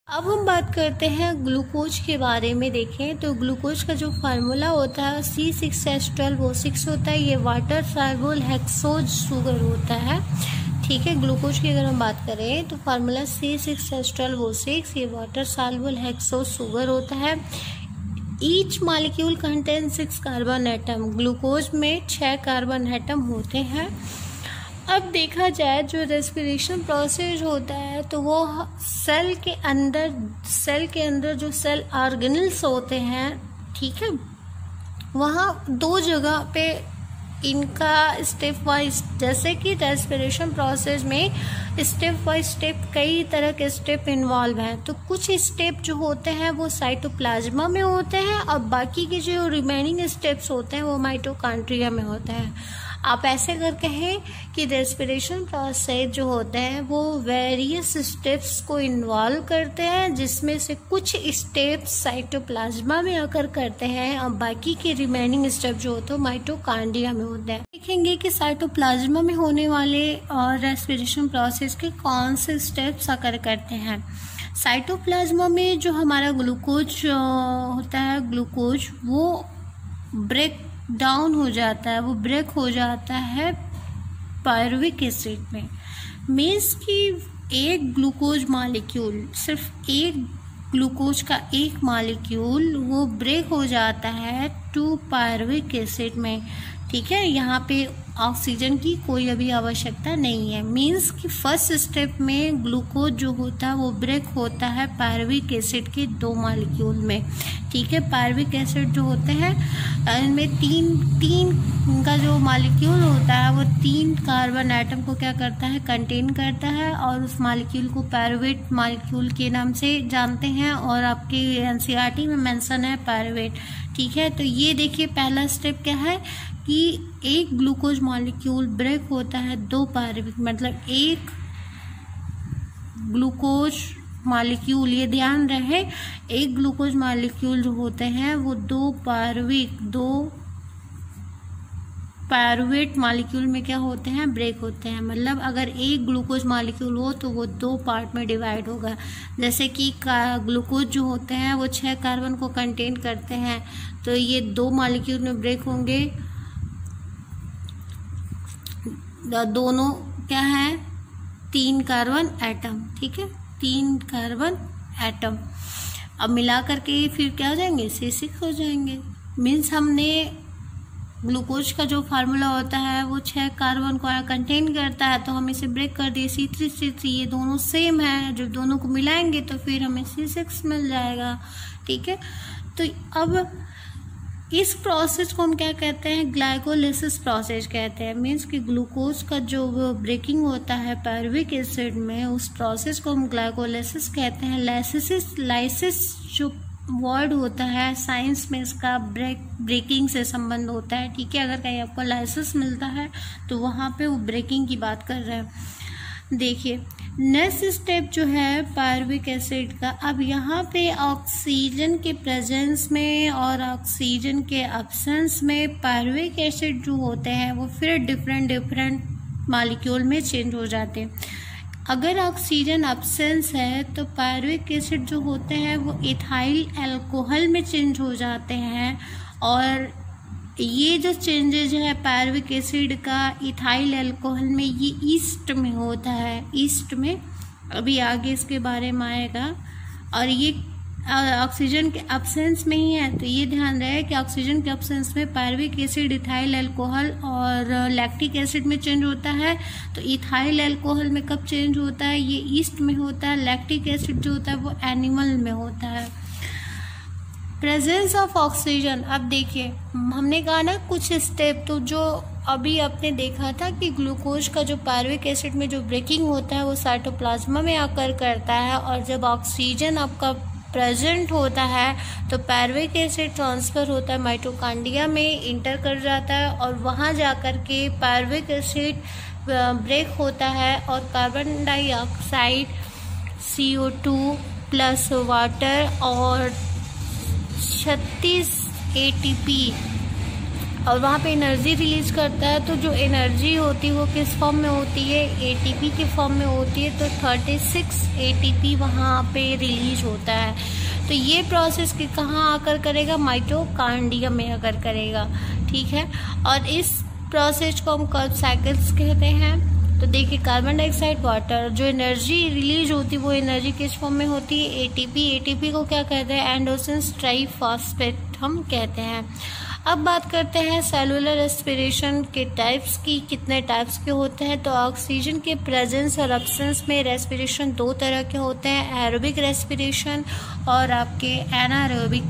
अब हम बात करते हैं ग्लूकोज के बारे में। देखें तो ग्लूकोज का जो फार्मूला होता है C6H12O6 होता है। ये वाटर सॉल्युबल हेक्सोज शुगर होता है। ठीक है, ग्लूकोज की अगर हम बात करें तो फार्मूला C6H12O6, ये वाटर सॉल्युबल हेक्सोज शुगर होता है। Each molecule contain 6 carbon atom. Glucose में 6 कार्बन एटम होते हैं। अब देखा जाए जो रेस्पिरेशन प्रोसेस होता है तो वो सेल के अंदर जो सेल ऑर्गेनल्स होते हैं, ठीक है, वहाँ 2 जगह पे इनका स्टेप वाइज, जैसे कि रेस्पिरेशन प्रोसेस में स्टेप बाय स्टेप कई तरह के स्टेप इन्वॉल्व हैं। तो कुछ स्टेप जो होते हैं वो साइटोप्लाज्मा में होते हैं और बाकी के जो रिमेनिंग स्टेप्स होते हैं वो माइटोकॉन्ड्रिया में होते हैं। आप ऐसे कर कहें कि रेस्पिरेशन प्रोसेस जो होते हैं वो वेरियस स्टेप्स को इन्वॉल्व करते हैं, जिसमें से कुछ स्टेप्स साइटोप्लाज्मा में आकर करते हैं और बाकी के रिमेनिंग स्टेप जो होते हैं माइटोकॉन्ड्रिया में होते हैं। देखेंगे कि साइटोप्लाज्मा में होने वाले रेस्पिरेशन प्रोसेस के कौन से स्टेप्स आकर करते हैं। साइटोप्लाज्मा में जो हमारा ग्लूकोज होता है, ग्लूकोज वो ब्रेक डाउन हो जाता है, वो ब्रेक हो जाता है पायरुविक एसिड में। मीन्स कि एक ग्लूकोज मॉलिक्यूल, सिर्फ एक ग्लूकोज का एक मॉलिक्यूल वो ब्रेक हो जाता है 2 पायरुविक एसिड में। ठीक है, यहाँ पे ऑक्सीजन की कोई अभी आवश्यकता नहीं है। मीन्स कि फर्स्ट स्टेप में ग्लूकोज जो होता है वो ब्रेक होता है पायरुविक एसिड के 2 मॉलिक्यूल में। ठीक है, पायरुविक एसिड जो होते हैं इनमें तीन का जो मॉलिक्यूल होता है वो 3 कार्बन एटम को क्या करता है, कंटेन करता है और उस मॉलिक्यूल को पायरुवेट मॉलिक्यूल के नाम से जानते हैं और आपके एनसीईआरटी में मेंशन है पायरुवेट। ठीक है, तो ये देखिए पहला स्टेप क्या है कि एक ग्लूकोज मॉलिक्यूल ब्रेक होता है 2 पायरुविक, मतलब एक ग्लूकोज मॉलिक्यूल, ये ध्यान रहे, एक ग्लूकोज मॉलिक्यूल जो होते हैं वो 2 पायरुवेट मॉलिक्यूल में क्या होते हैं, ब्रेक होते हैं। मतलब अगर एक ग्लूकोज मॉलिक्यूल हो तो वो 2 पार्ट में डिवाइड होगा। जैसे कि ग्लूकोज जो होते हैं वो 6 कार्बन को कंटेन करते हैं, तो ये 2 मॉलिक्यूल में ब्रेक होंगे। दोनों क्या है, 3 कार्बन एटम। ठीक है, 3 कार्बन एटम अब मिला करके फिर क्या हो जाएंगे, C6 हो जाएंगे। मीन्स हमने ग्लूकोज का जो फार्मूला होता है वो 6 कार्बन को कंटेन करता है, तो हम इसे ब्रेक कर दिए C3C3, ये दोनों सेम है। जब दोनों को मिलाएंगे तो फिर हमें C6 मिल जाएगा। ठीक है, तो अब इस प्रोसेस को हम क्या कहते हैं, ग्लाइकोलाइसिस प्रोसेस कहते हैं। मीन्स कि ग्लूकोज का जो ब्रेकिंग होता है पायरुविक एसिड में, उस प्रोसेस को हम ग्लाइकोलाइसिस कहते हैं। लाइसिस जो वर्ड होता है साइंस में इसका ब्रेकिंग से संबंध होता है। ठीक है, अगर कहीं आपको लाइसिस मिलता है तो वहाँ पे वो ब्रेकिंग की बात कर रहे हैं। देखिए नेक्स्ट स्टेप जो है पायरुविक एसिड का। अब यहाँ पे ऑक्सीजन के प्रेजेंस में और ऑक्सीजन के एब्सेंस में पायरुविक एसिड जो होते हैं वो फिर डिफरेंट मॉलिक्यूल में चेंज हो जाते हैं। अगर ऑक्सीजन एब्सेंस है तो पायरुविक एसिड जो होते हैं वो इथाइल अल्कोहल में चेंज हो जाते हैं। और ये जो चेंजेज है पायरुविक एसिड का इथाइल अल्कोहल में, ये ईस्ट में होता है। ईस्ट में अभी आगे इसके बारे में आएगा। और ये ऑक्सीजन के एब्सेंस में ही है, तो ये ध्यान रहे कि ऑक्सीजन के एब्सेंस में पायरुविक एसिड इथाइल अल्कोहल और लैक्टिक एसिड में चेंज होता है। तो इथाइल अल्कोहल में कब चेंज होता है, ये ईस्ट में होता है। लैक्टिक एसिड जो होता है वो एनिमल में होता है। Presence of oxygen. अब देखिए हमने कहा ना कुछ स्टेप, तो जो अभी आपने देखा था कि ग्लूकोज का जो पायरुविक एसिड में जो ब्रेकिंग होता है वो साइटोप्लाज्मा में आकर करता है, और जब ऑक्सीजन आपका प्रेजेंट होता है तो पायरुविक एसिड ट्रांसफर होता है माइटोकॉन्ड्रिया में, इंटर कर जाता है और वहाँ जाकर के पायरुविक एसिड ब्रेक होता है और carbon dioxide CO2 plus water और 36 ATP और वहाँ पे एनर्जी रिलीज करता है। तो जो एनर्जी होती है वो किस फॉर्म में होती है, एटीपी के फॉर्म में होती है। तो 36 एटीपी वहाँ पे रिलीज होता है। तो ये प्रोसेस के कहाँ आकर करेगा, माइटोकॉन्ड्रिया में आकर करेगा, ठीक है। और इस प्रोसेस को हम कर्ब साइकिल्स कहते हैं। तो देखिए कार्बन डाइऑक्साइड, वाटर, जो एनर्जी रिलीज होती है वो एनर्जी किस फॉर्म में होती है, एटीपी। एटीपी को क्या कहते हैं, एंडोसिन ट्राइफॉस्फेट हम कहते हैं। अब बात करते हैं सेलुलर रेस्पिरेशन के टाइप्स की, कितने टाइप्स के होते हैं। तो ऑक्सीजन के प्रेजेंस और एब्सेंस में रेस्पिरेशन दो तरह के होते हैं, एरोबिक रेस्पिरेशन और आपके एनारोबिक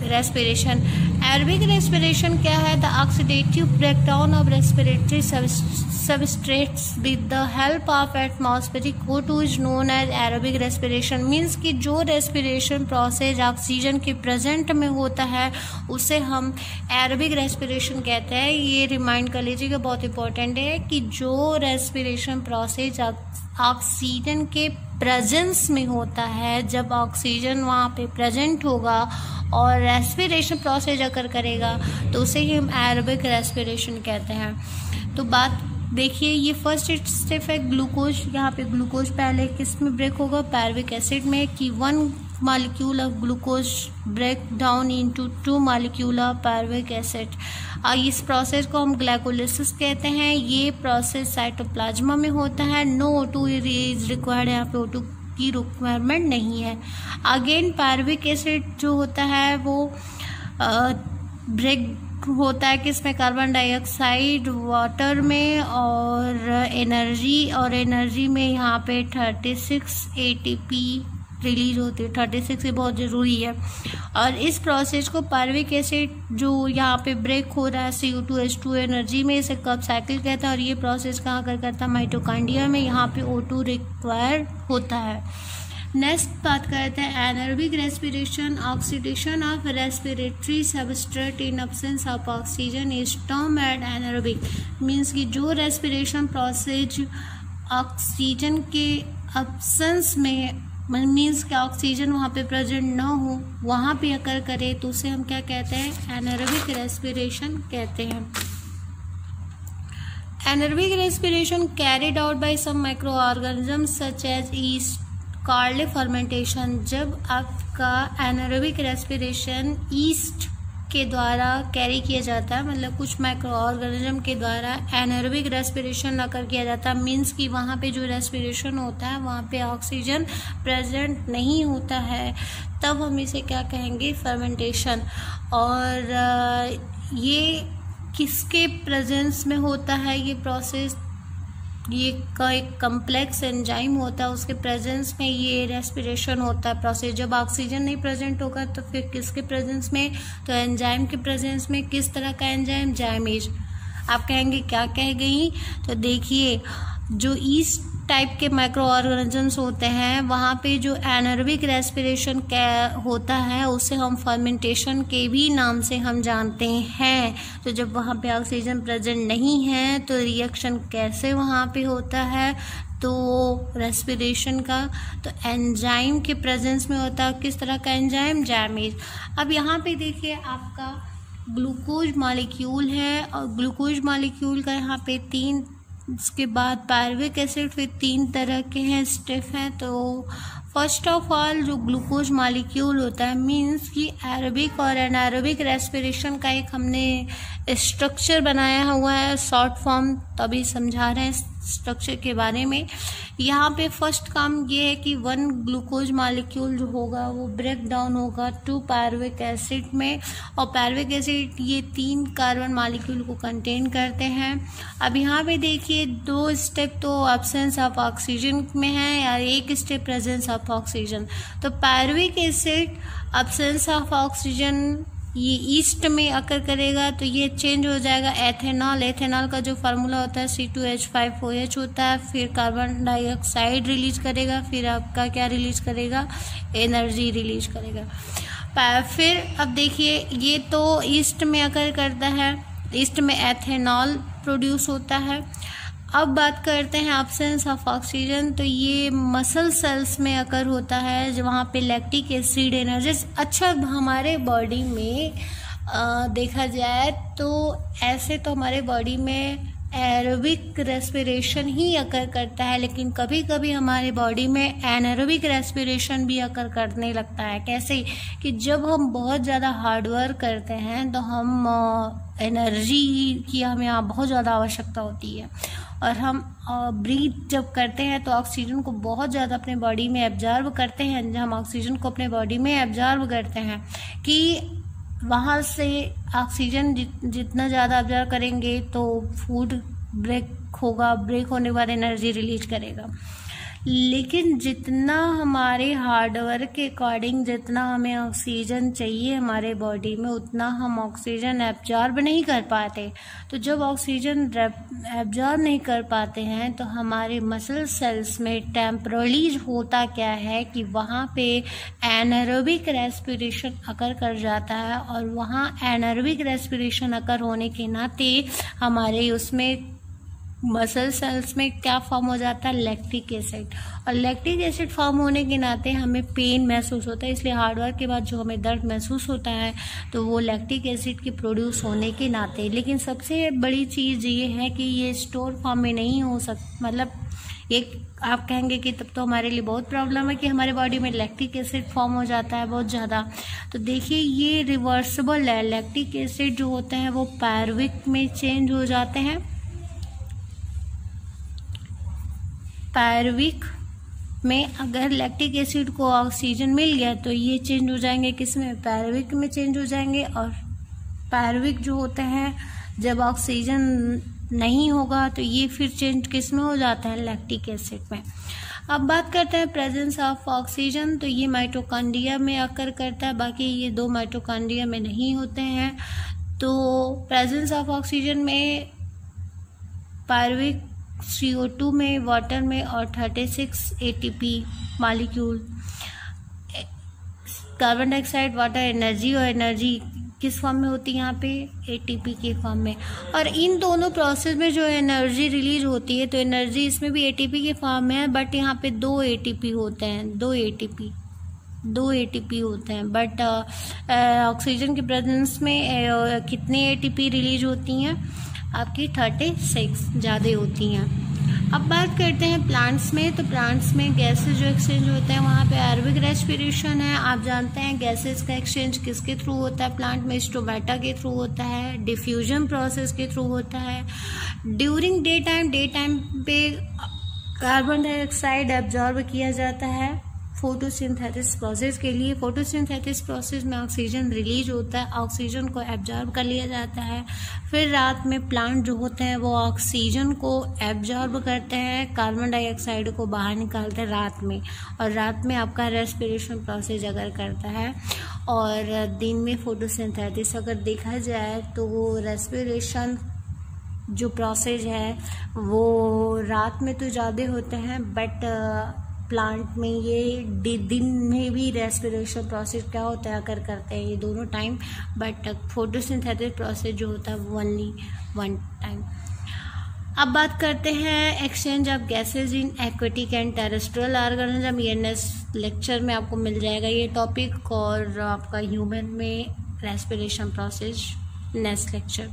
रेस्पिरेशन। एरोबिक रेस्पिरेशन क्या है, the oxidative breakdown of respiratory substrates with the help of atmospheric O2 is known as aerobic respiration. Means कि जो रेस्पिरेशन प्रोसेस ऑक्सीजन के प्रेजेंट में होता है उसे हम एरोबिक रेस्पिरेशन कहते हैं। ये रिमाइंड कर लीजिएगा, बहुत इंपॉर्टेंट है कि जो रेस्पिरेशन प्रोसेस ऑक्सीजन के प्रेजेंस में होता है, जब ऑक्सीजन वहाँ पे प्रेजेंट होगा और रेस्पिरेशन प्रोसेस अगर करेगा तो उसे ही हम एरोबिक रेस्पिरेशन कहते हैं। तो बात देखिए, ये फर्स्ट स्टेप है ग्लूकोज। यहाँ पे ग्लूकोज पहले किस में ब्रेक होगा, पायरुविक एसिड में, कि 1 molecule of glucose break down into 2 molecule of pyruvic acid. इस प्रोसेस को हम ग्लाइकोलिसिस कहते हैं। ये प्रोसेस साइटोप्लाज्मा में होता है। नो O2 इज रिक्वायर्ड, यहाँ पे O2 की रिक्वायरमेंट नहीं है। अगेन पायरुविक एसिड जो होता है वो ब्रेक होता है किसमें, कार्बन डाइऑक्साइड, वाटर में और एनर्जी में यहाँ पे 36 एटीपी रिलीज होती है। 36 ये बहुत ज़रूरी है। और इस प्रोसेस को पायरुविक एसिड जो यहाँ पे ब्रेक हो रहा है CO2H2 एनर्जी में, इसे कर्ब साइकिल कहता है। और ये प्रोसेस कहाँ कर करता है, माइटोकॉन्ड्रिया में। यहाँ पे O2 रिक्वायर होता है। नेक्स्ट बात करते हैं anaerobic respiration. Oxidation of respiratory substrate in absence of oxygen is termed as anaerobic. Means कि जो रेस्पिरेशन प्रोसेस ऑक्सीजन के एब्सेंस में, मीन्स कि ऑक्सीजन वहाँ पे प्रेजेंट ना हो, वहाँ पे अकर करे तो उसे हम क्या कहते हैं, एनारोबिक रेस्पिरेशन कहते हैं। Anaerobic respiration carried out by some micro organisms such as yeast called fermentation. जब आपका एनारोबिक रेस्पिरेशन ईस्ट के द्वारा कैरी किया जाता है, मतलब कुछ माइक्रो ऑर्गेनिज्म के द्वारा एनारोबिक रेस्पिरेशन अकर किया जाता है, मीन्स कि वहाँ पे जो रेस्पिरेशन होता है वहाँ पे ऑक्सीजन प्रेजेंट नहीं होता है, तब हम इसे क्या कहेंगे, फर्मेंटेशन। और ये किसके प्रेजेंस में होता है ये प्रोसेस, ये का एक कम्प्लेक्स एंजाइम होता है, उसके प्रेजेंस में ये रेस्पिरेशन होता है प्रोसेस। जब ऑक्सीजन नहीं प्रेजेंट होगा तो फिर किसके प्रेजेंस में, तो एंजाइम के प्रेजेंस में। किस तरह का एंजाइम, जाइमेज। आप कहेंगे क्या कह गई, तो देखिए जो ईस्ट टाइप के माइक्रो ऑर्गेनिजम्स होते हैं वहाँ पे जो एनारोबिक रेस्पिरेशन होता है उसे हम फर्मेंटेशन के भी नाम से हम जानते हैं। तो जब वहाँ पे ऑक्सीजन प्रेजेंट नहीं है तो रिएक्शन कैसे वहाँ पे होता है, तो रेस्पिरेशन का, तो एंजाइम के प्रेजेंस में होता है। किस तरह का एंजाइम, जाइमेज। अब यहाँ पे देखिए आपका ग्लूकोज मॉलिक्यूल है और ग्लूकोज मॉलिक्यूल का यहाँ पे 3, उसके बाद पायरुविक एसिड, फिर 3 तरह के हैं स्टेप हैं। तो फर्स्ट ऑफ ऑल जो ग्लूकोज मॉलिक्यूल होता है, मीन्स कि एरोबिक और एनारोबिक रेस्पिरेशन का एक हमने स्ट्रक्चर बनाया हुआ है, शॉर्ट फॉर्म, तभी समझा रहे हैं स्ट्रक्चर के बारे में। यहाँ पे फर्स्ट काम ये है कि 1 ग्लूकोज मॉलिक्यूल जो होगा वो ब्रेक डाउन होगा 2 पायरुविक एसिड में, और पायरुविक एसिड ये 3 कार्बन मॉलिक्यूल को कंटेन करते हैं। अब यहाँ पे देखिए 2 स्टेप तो एब्सेंस ऑफ ऑक्सीजन में है या 1 स्टेप प्रेजेंस ऑफ ऑक्सीजन। तो pyruvic acid absence of oxygen ये ईस्ट में अकर करेगा तो ये चेंज हो जाएगा एथेनॉल। एथेनॉल का जो फार्मूला होता है C2H5OH होता है, फिर कार्बन डाइऑक्साइड रिलीज करेगा, फिर आपका क्या रिलीज करेगा, एनर्जी रिलीज करेगा। फिर अब देखिए ये तो ईस्ट में अकर करता है, ईस्ट में एथेनॉल प्रोड्यूस होता है। अब बात करते हैं एब्सेंस ऑफ ऑक्सीजन, तो ये मसल सेल्स में अकर होता है जो वहाँ पे लैक्टिक एसिड एनर्जी। अच्छा, हमारे बॉडी में देखा जाए तो ऐसे तो हमारे बॉडी में एरोबिक रेस्पिरेशन ही अकर करता है, लेकिन कभी कभी हमारे बॉडी में एनारोबिक रेस्पिरेशन भी अकर करने लगता है। कैसे कि जब हम बहुत ज़्यादा हार्ड वर्क करते हैं तो हम एनर्जी की हमें यहाँ बहुत ज़्यादा आवश्यकता होती है, और हम ब्रीथ जब करते हैं तो ऑक्सीजन को बहुत ज़्यादा अपने बॉडी में एब्जॉर्ब करते हैं। जब हम ऑक्सीजन को अपने बॉडी में एब्जॉर्ब करते हैं कि वहाँ से ऑक्सीजन जितना ज़्यादा ऑब्जर्व करेंगे तो फूड ब्रेक होगा, ब्रेक होने के बाद एनर्जी रिलीज करेगा। लेकिन जितना हमारे हार्डवर्क के अकॉर्डिंग जितना हमें ऑक्सीजन चाहिए हमारे बॉडी में, उतना हम ऑक्सीजन एब्जॉर्ब नहीं कर पाते। तो जब ऑक्सीजन एब्जॉर्ब नहीं कर पाते हैं तो हमारे मसल सेल्स में टेम्परली होता क्या है कि वहाँ पे एनारोबिक रेस्पिरेशन अकर कर जाता है, और वहाँ एनारोबिक रेस्पिरेशन अकर होने के नाते हमारे उसमें मसल सेल्स में क्या फॉर्म हो जाता है, लैक्टिक एसिड। और लैक्टिक एसिड फॉर्म होने के नाते हमें पेन महसूस होता है, इसलिए हार्डवर्क के बाद जो हमें दर्द महसूस होता है तो वो लैक्टिक एसिड के प्रोड्यूस होने के नाते। लेकिन सबसे बड़ी चीज़ ये है कि ये स्टोर फॉर्म में नहीं हो मतलब एक आप कहेंगे कि तब तो हमारे लिए बहुत प्रॉब्लम है कि हमारे बॉडी में लैक्टिक एसिड फॉर्म हो जाता है बहुत ज़्यादा। तो देखिए ये रिवर्सिबल है। लैक्टिक एसिड जो होते हैं वो पायरुविक में चेंज हो जाते हैं। पायरुविक में अगर लैक्टिक एसिड को ऑक्सीजन मिल गया तो ये चेंज हो जाएंगे किसमें, पायरुविक में चेंज हो जाएंगे। और पायरुविक जो होते हैं जब ऑक्सीजन नहीं होगा तो ये फिर चेंज किस में हो जाता है, लैक्टिक एसिड में। अब बात करते हैं प्रेजेंस ऑफ ऑक्सीजन, तो ये माइटोकॉन्ड्रिया में अकर करता है, बाकी ये दो माइटोकॉन्ड्रिया में नहीं होते हैं। तो प्रेजेंस ऑफ ऑक्सीजन में पायरुविक CO2 में, वाटर में और 36 ATP molecule, carbon dioxide, water, energy, और एनर्जी किस फॉर्म में होती है यहाँ पे, ATP के फॉर्म में। और इन दोनों प्रोसेस में जो एनर्जी रिलीज होती है तो एनर्जी इसमें भी ATP के फॉर्म में है, बट यहाँ पे 2 ATP होते हैं, 2 ATP होते हैं। बट ऑक्सीजन के प्रेजेंस में कितने ATP रिलीज होती हैं, आपकी 36 ज़्यादा होती हैं। अब बात करते हैं प्लांट्स में, तो प्लांट्स में गैसेस जो एक्सचेंज होते हैं वहाँ पे एरोबिक रेस्पिरेशन है। आप जानते हैं गैसेस का एक्सचेंज किसके थ्रू होता है, प्लांट में स्टोमेटा के थ्रू होता है, डिफ्यूजन प्रोसेस के थ्रू होता है। ड्यूरिंग डे टाइम पे कार्बन डाइऑक्साइड एब्जॉर्ब किया जाता है फोटोसिंथेसिस प्रोसेस के लिए। फोटोसिंथेसिस प्रोसेस में ऑक्सीजन रिलीज होता है, ऑक्सीजन को एब्जॉर्ब कर लिया जाता है। फिर रात में प्लांट जो होते हैं वो ऑक्सीजन को एब्जॉर्ब करते हैं, कार्बन डाइऑक्साइड को बाहर निकालते हैं रात में, और रात में आपका रेस्पिरेशन प्रोसेस अगर करता है। और दिन में फोटोसिंथेसिस अगर देखा जाए तो रेस्पिरेशन जो प्रोसेस है वो रात में तो ज़्यादा होते हैं, बट प्लांट में ये दिन में भी रेस्पिरेशन प्रोसेस क्या होता है अगर करते हैं ये दोनों टाइम, बट फोटोसिंथेसिस प्रोसेस जो होता है वो ओनली वन टाइम। अब बात करते हैं exchange of gases in aquatic and terrestrial organism. ये नेक्स्ट लेक्चर में आपको मिल जाएगा ये टॉपिक, और आपका ह्यूमन में रेस्पिरेशन प्रोसेस नेक्स्ट लेक्चर।